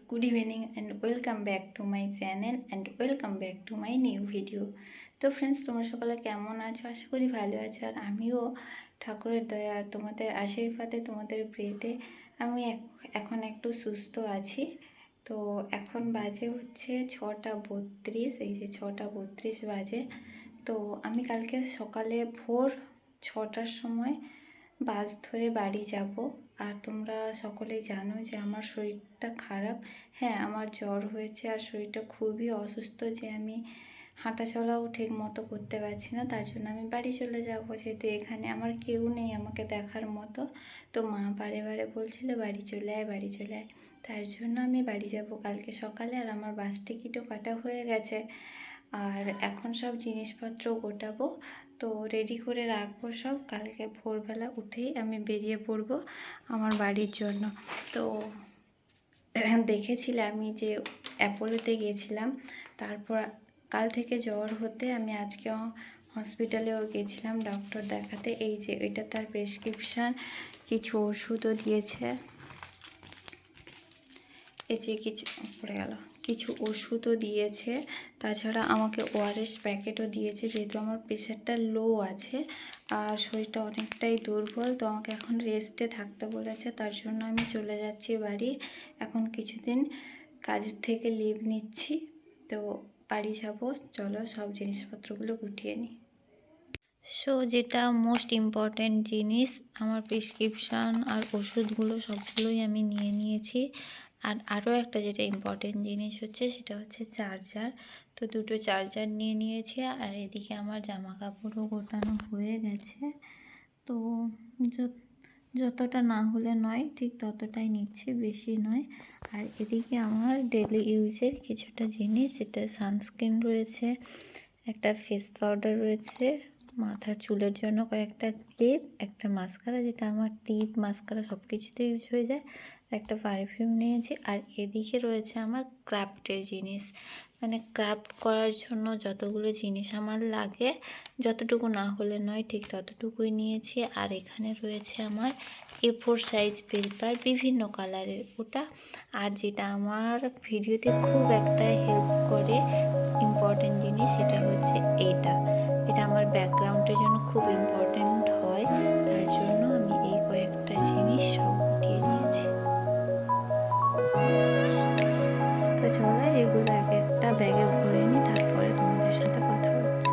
good evening and welcome back to my channel and welcome back to my new video. তো friends, তোমরা সকলে কেমন আছো? আশা করি ভালো আছো। আর আমিও ঠাকুরের দয়া আর তোমাদের আশীর্বাদে, তোমাদের প্রেতে আমি এখন একটু সুস্থ আছি। তো এখন বাজে হচ্ছে 6:32, এই যে 6:32 বাজে। তো আমি কালকে সকালে ভোর 6টার সময় বাস ধরে বাড়ি যাব। আর তোমরা সকলেই জানো যে আমার শরীরটা খারাপ। হ্যাঁ, আমার জ্বর হয়েছে আর শরীরটা খুবই অসুস্থ, যে আমি হাঁটা চলাও ঠিক মতো করতে পারছি না। তার জন্য আমি বাড়ি চলে যাব, যেহেতু এখানে আমার কেউ নেই আমাকে দেখার মতো। তো মা বারে বারে বলছিল বাড়ি চলে আয়, বাড়ি চলে আয়। তার জন্য আমি বাড়ি যাব কালকে সকালে। আর আমার বাস টিকিটও কাটা হয়ে গেছে। আর এখন সব জিনিসপত্র গোটাবো, তো রেডি করে রাখবো সব। কালকে ভোরবেলা উঠেই আমি বেরিয়ে পড়বো আমার বাড়ির জন্য। তো দেখেছিলে আমি যে অ্যাপোলোতে গিয়েছিলাম, তারপর কাল থেকে জ্বর হতে আমি আজকে হসপিটালেও গেছিলাম ডক্টর দেখাতে। এই যে এটা তার প্রেসক্রিপশান, কিছু ওষুধও দিয়েছে। এই যে কিছু ওষুধও দিয়েছে। তাছাড়া আমাকে ওআরএস প্যাকেটও দিয়েছে, যেহেতু আমার প্রেশারটা লো আছে আর শরীরটা অনেকটাই দুর্বল। তো আমাকে এখন রেস্টে থাকতে বলেছে, তার জন্য আমি চলে যাচ্ছি বাড়ি। এখন কিছুদিন কাজের থেকে লিভ নিচ্ছি, তো বাড়ি যাব। চলো সব জিনিসপত্রগুলো গুটিয়ে নিই। সো যেটা মোস্ট ইম্পর্ট্যান্ট জিনিস, আমার প্রেসক্রিপশান আর ওষুধগুলো সবগুলোই আমি নিয়ে নিয়েছি। আর আরও একটা যেটা ইম্পর্টেন্ট জিনিস হচ্ছে, সেটা হচ্ছে চার্জার। তো দুটো চার্জার নিয়ে নিয়েছি। আর এদিকে আমার জামা কাপড়ও গোটানো হয়ে গেছে। তো যতটা না হলে নয়, ঠিক ততটাই নিচ্ছি, বেশি নয়। আর এদিকে আমার ডেলি ইউজের কিছুটা জিনিস, যেটা সানস্ক্রিন রয়েছে, একটা ফেস পাউডার রয়েছে, মাথার চুলের জন্য কয়েকটা ক্লিপ, একটা মাস্কারা, যেটা আমার টিপ মাস্কারা সব কিছুতে ইউজ হয়ে যায়, একটা পারফিউম নিয়েছি। আর এদিকে রয়েছে আমার ক্রাফটের জিনিস, মানে ক্রাফট করার জন্য যতগুলো জিনিস আমার লাগে, যতটুকু না হলে নয় ঠিক ততটুকুই নিয়েছি। আর এখানে রয়েছে আমার A4 সাইজ পেপার, বিভিন্ন কালারের, ওটা। আর যেটা আমার ভিডিওতে খুব একটা হেল্প করে, ইম্পর্টেন্ট জিনিস, সেটা হচ্ছে এটা আমার ব্যাকগ্রাউন্ডের জন্য খুব ইম্পর্টেন্ট হয়। তার জন্য আমি এই কয়েকটা জিনিস সব গুটিয়ে নিয়েছি। তো চলো এগুলো এক একটা ব্যাগে ভরে নিই, তারপরে তোমাদের সাথে কথা হচ্ছে।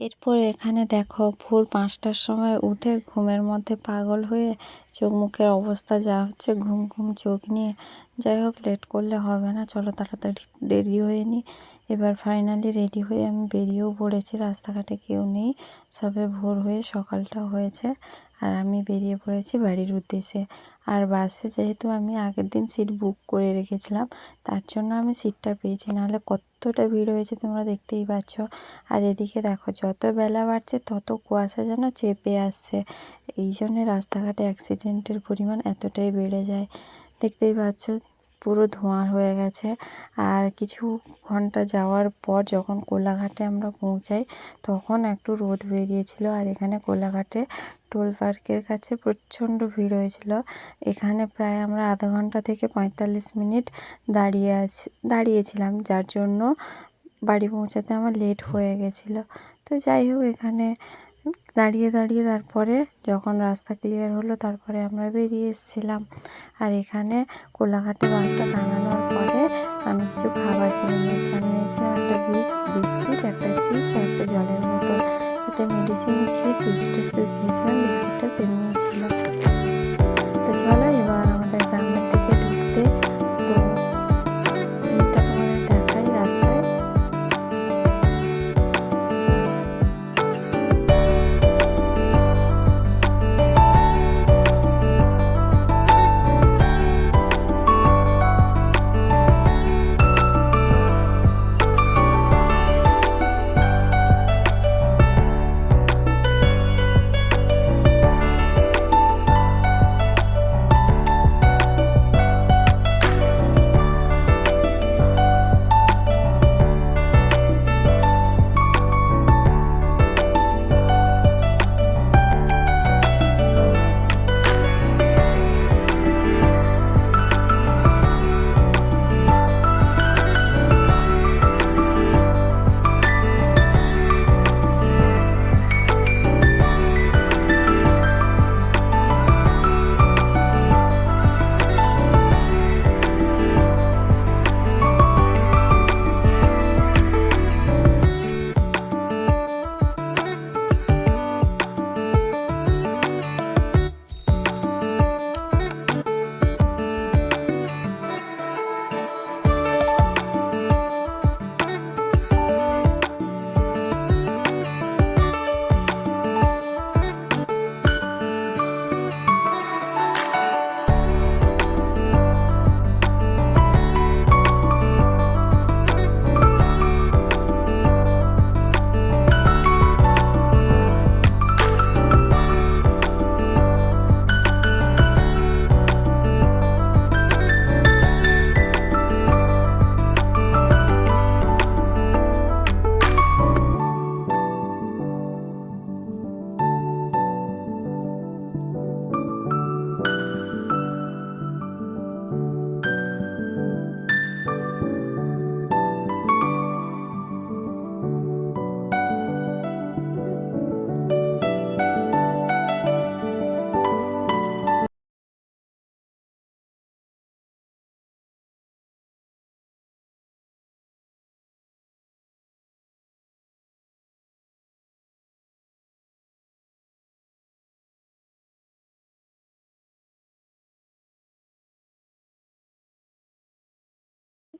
এরপর এখানে দেখো, ভোর 5টার সময় উঠে ঘুমের মধ্যে পাগল হয়ে চোখ মুখের অবস্থা যা হচ্ছে, ঘুম ঘুম চোখ নিয়ে। যাই হোক, লেট করলে হবে না, চলো তাড়াতাড়ি রেডি হয়ে নিই। এবার ফাইনালি রেডি হয়ে আমি বেরিয়েও পড়েছি। রাস্তাঘাটে কেউ নেই, সবে ভোর হয়ে সকালটা হয়েছে। আর আমি বেরিয়ে পড়েছি বাড়ির উদ্দেশ্যে। আর বাসে যেহেতু আমি আগের দিন সিট বুক করে রেখেছিলাম, তার জন্য আমি সিটটা পেয়েছি, নাহলে কতটা ভিড় হয়েছে তোমরা দেখতেই পাচ্ছ। আর এদিকে দেখো, যত বেলা বাড়ছে তত কুয়াশা যেন চেপে আসছে। এই জন্যে রাস্তাঘাটে অ্যাক্সিডেন্টের পরিমাণ এতটাই বেড়ে যায়। দেখতেই পাচ্ছ পুরো ধোঁয়া হয়ে গেছে। আর কিছু ঘন্টা যাওয়ার পর যখন কোলাঘাটে আমরা পৌঁছাই, তখন একটু রোদ বেরিয়েছিল। আর এখানে কোলাঘাটে টোল পার্কের কাছে প্রচণ্ড ভিড় হয়েছিল। এখানে প্রায় আমরা আধা ঘন্টা থেকে 45 মিনিট দাঁড়িয়েছিলাম, যার জন্য বাড়ি পৌঁছাতে আমার লেট হয়ে গেছিলো। তো যাই হোক, এখানে দাঁড়িয়ে তারপরে যখন রাস্তা ক্লিয়ার হলো, তারপরে আমরা বেরিয়ে এসেছিলাম। আর এখানে কোলাঘাটে বাসটা দাঁড়ানোর পরে আমি কিছু খাবার কিনে নিয়েছিলাম একটা বিস্কিট, একটা চিপস আর একটা জলের বোতল। সাথে মেডিসিন খেয়ে চিপসটা শুধু খেয়েছিলাম, বিস্কিটটা তেমনি ছিল। তো চলো এবার আমাদের গ্রামের দিকে ঢুকতে। তো এটা তোমাদের দেখাই রাস্তায়।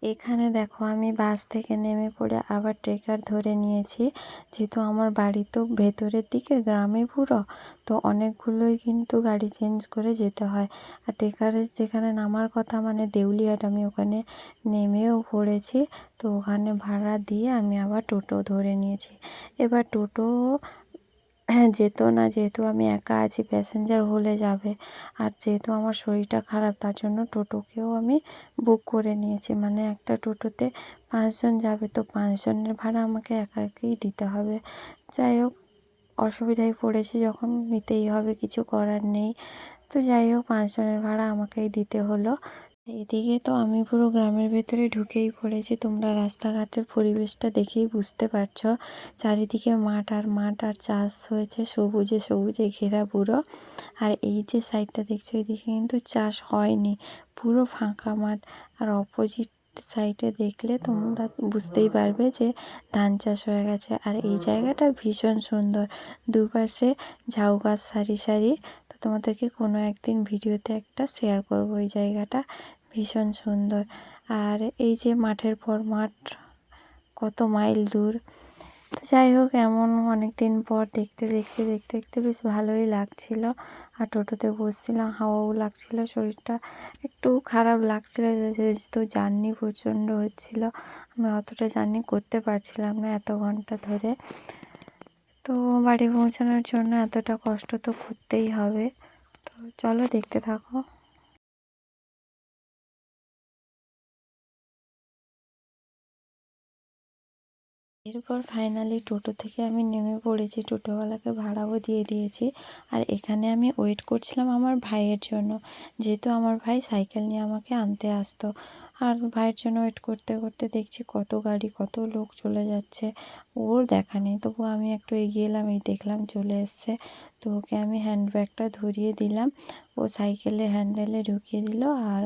এখানে দেখো আমি বাস থেকে নেমে পড়ে আবার ট্রেকার ধরে নিয়েছি, যেহেতু আমার বাড়ি তো ভেতরের দিকে গ্রামে পুরো, তো অনেকগুলোই কিন্তু গাড়ি চেঞ্জ করে যেতে হয়। আর ট্রেকারের যেখানে নামার কথা মানে দেউলিয়াট, আমি ওখানে নেমেও পড়েছি। তো ওখানে ভাড়া দিয়ে আমি আবার টোটো ধরে নিয়েছি। এবার টোটো যেত না, যেহেতু আমি একা আছি, প্যাসেঞ্জার হলে যাবে। আর যেহেতু আমার শরীরটা খারাপ, তার জন্য টোটোকেও আমি বুক করে নিয়েছি। মানে একটা টোটোতে 5 জন যাবে, তো 5 জনের ভাড়া আমাকে একা একাই দিতে হবে। যাই হোক, অসুবিধায় পড়েছি যখন, নিতেই হবে, কিছু করার নেই। তো যাই হোক, 5 জনের ভাড়া আমাকেই দিতে হলো। এদিকে তো আমি পুরো গ্রামের ভেতরে ঢুকেই পড়েছি। তোমরা রাস্তাঘাটের পরিবেশটা দেখেই বুঝতে পারছো, চারিদিকে মাঠ আর মাঠ, আর চাষ হয়েছে সবুজে সবুজে ঘেরা পুরো। আর এই যে সাইডটা দেখছো, এদিকে কিন্তু চাষ হয়নি, পুরো ফাঁকা মাঠ। আর অপোজিট সাইডে দেখলে তোমরা বুঝতেই পারবে যে ধান চাষ হয়ে গেছে। আর এই জায়গাটা ভীষণ সুন্দর, দুপাশে ঝাউ গাছ সারি সারি। তো তোমাদেরকে কোনো একদিন ভিডিওতে একটা শেয়ার করব এই জায়গাটা, ভীষণ সুন্দর। আর এই যে মাঠের পর মাঠ, কত মাইল দূর। তো যাই হোক, এমন অনেক দিন পর দেখতে দেখতে দেখতে দেখতে বেশ ভালোই লাগছিল। আর টোটোতে বসছিলাম, হাওয়াও লাগছিল, শরীরটা একটু খারাপ লাগছিল যেহেতু জার্নি প্রচণ্ড হচ্ছিল। আমি অতটা জার্নি করতে পারছিলাম না এত ঘন্টা ধরে। তো বাড়ি পৌঁছানোর জন্য এতটা কষ্ট তো করতেই হবে। তো চলো দেখতে থাকো। এরপর ফাইনালি টোটো থেকে আমি নেমে পড়েছি, টোটোওয়ালাকে ভাড়াও দিয়ে দিয়েছি। আর এখানে আমি ওয়েট করছিলাম আমার ভাইয়ের জন্য, যেহেতু আমার ভাই সাইকেল নিয়ে আমাকে আনতে আসতো। আর ভাইয়ের জন্য ওয়েট করতে করতে দেখছি কত গাড়ি, কত লোক চলে যাচ্ছে, ওর দেখা নেই। তবু আমি একটু এগিয়ে এলাম, এই দেখলাম চলে এসছে। তো ওকে আমি হ্যান্ডব্যাগটা ধরিয়ে দিলাম, ও সাইকেলে হ্যান্ডেলে ঢুকিয়ে দিল, আর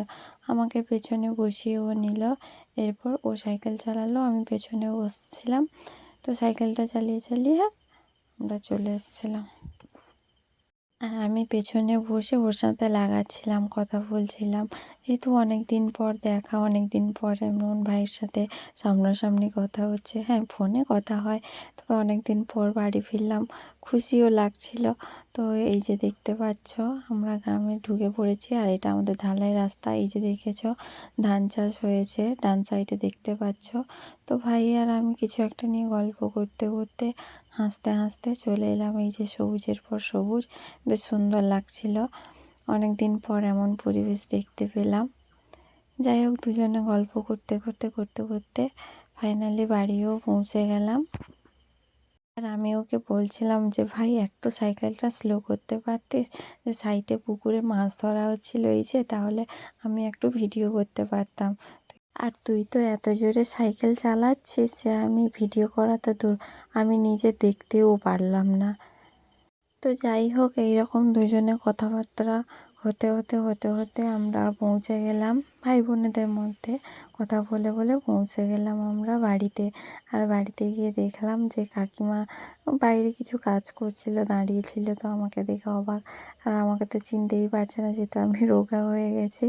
আমাকে পেছনে বসিয়েও নিল। এরপর ও সাইকেল চালালো, আমি পেছনে বসছিলাম। তো সাইকেলটা চালিয়ে চালিয়ে আমরা চলে এসেছিলাম। আর আমি পেছনে বসে ওর সাথে লাগাচ্ছিলাম, কথা বলছিলাম, যেহেতু অনেক দিন পর দেখা, অনেক দিন পর এমন ভাইয়ের সাথে সামনাসামনি কথা হচ্ছে। হ্যাঁ, ফোনে কথা হয়, তবে অনেক দিন পর বাড়ি ফিরলাম, খুশিও লাগছিল। তো এই যে দেখতে পাচ্ছ, আমরা গ্রামে ঢুকে পড়েছি। আর এটা আমাদের ঢালাই রাস্তা, এই যে দেখেছ ধান চাষ হয়েছে ডান সাইডে দেখতে পাচ্ছ। তো ভাই আর আমি কিছু একটা নিয়ে গল্প করতে করতে, হাসতে হাসতে চলে এলাম। এই যে সবুজের পর সবুজ, বেশ সুন্দর লাগছিল। অনেক দিন পর এমন পরিবেশ দেখতে পেলাম। যাই হোক, দুজনে গল্প করতে করতে করতে করতে ফাইনালি বাড়িও পৌঁছে গেলাম। আর আমি ওকে বলছিলাম যে ভাই একটু সাইকেলটা স্লো করতে পারতিস, যে সাইডে পুকুরে মাছ ধরা হচ্ছিল এই যে, তাহলে আমি একটু ভিডিও করতে পারতাম। আর তুই তো এত জোরে সাইকেল চালাচ্ছিস যে আমি ভিডিও করা তো দূর, আমি নিজে দেখতেও পারলাম না। তো যাই হোক, এইরকম দুজনে কথাবার্তা হতে হতে হতে হতে আমরা পৌঁছে গেলাম, ভাই বোনেদের মধ্যে কথা বলে বলে পৌঁছে গেলাম আমরা বাড়িতে। আর বাড়িতে গিয়ে দেখলাম যে কাকিমা বাইরে কিছু কাজ করছিল, দাঁড়িয়েছিল। তো আমাকে দেখে অবাক, আর আমাকে তো চিনতেই পারছে না, যেহেতু আমি রোগা হয়ে গেছি।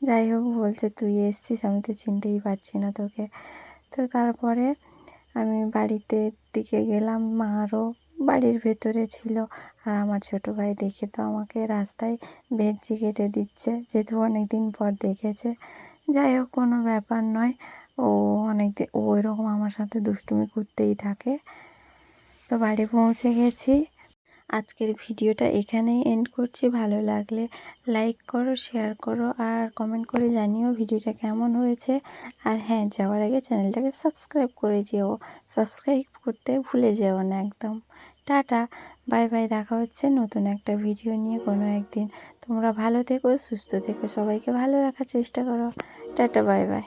যাই হোক, বলছে তুই এসছিস, আমি তো চিনতেই পারছি না তোকে। তো তারপরে আমি বাড়িতে দিকে গেলাম, মা আরও বাড়ির ভেতরে ছিল। আর আমার ছোটো ভাই দেখে তো আমাকে রাস্তায় ভেজ্জি কেটে দিচ্ছে, যেহেতু অনেক দিন পর দেখেছে। যাই হোক, কোনো ব্যাপার নয়, ও ও এরকম আমার সাথে দুষ্টুমি করতেই থাকে। তো বাড়ি পৌঁছে গেছি। আজকের ভিডিওটা এখানেই এন্ড করছি। ভালো লাগলে লাইক করো, শেয়ার করো, আর কমেন্ট করে জানিও ভিডিওটা কেমন হয়েছে। আর হ্যাঁ, যাওয়ার আগে চ্যানেলটাকে সাবস্ক্রাইব করে যেও, সাবস্ক্রাইব করতে ভুলে যেও না একদম। টাটা, বাই বাই, দেখা হচ্ছে নতুন একটা ভিডিও নিয়ে কোনো একদিন। তোমরা ভালো থেকো, সুস্থ থেকো, সবাইকে ভালো রাখার চেষ্টা করো। Tata, bye bye.